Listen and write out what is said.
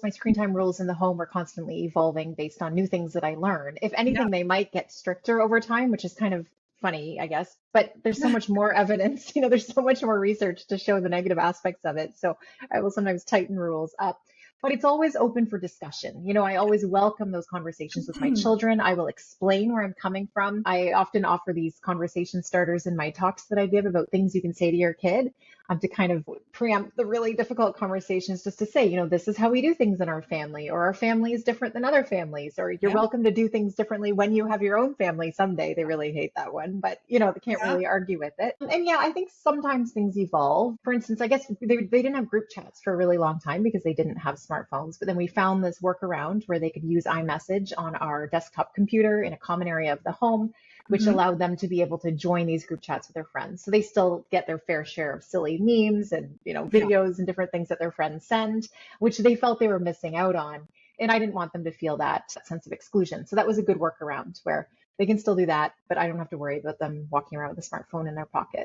My screen time rules in the home are constantly evolving based on new things that I learn. If Yeah. anything, they might get stricter over time, which is kind of funny, I guess. But there's so much more evidence, there's so much more research to show the negative aspects of it. So I will sometimes tighten rules up. But it's always open for discussion. I always welcome those conversations with my children. I will explain where I'm coming from. I often offer these conversation starters in my talks that I give about things you can say to your kid, to kind of preempt the really difficult conversations, just to say, this is how we do things in our family, or our family is different than other families, or you're Yeah. welcome to do things differently when you have your own family someday. They really hate that one, but they can't Yeah. really argue with it. And yeah, I think sometimes things evolve. For instance, I guess they didn't have group chats for a really long time because they didn't have smartphones, but then we found this workaround where they could use iMessage on our desktop computer in a common area of the home, which Hmm. allowed them to be able to join these group chats with their friends. So they still get their fair share of silly memes and, Yeah. videos and different things that their friends send, which they felt they were missing out on. And I didn't want them to feel that sense of exclusion. So that was a good workaround where they can still do that, but I don't have to worry about them walking around with a smartphone in their pocket.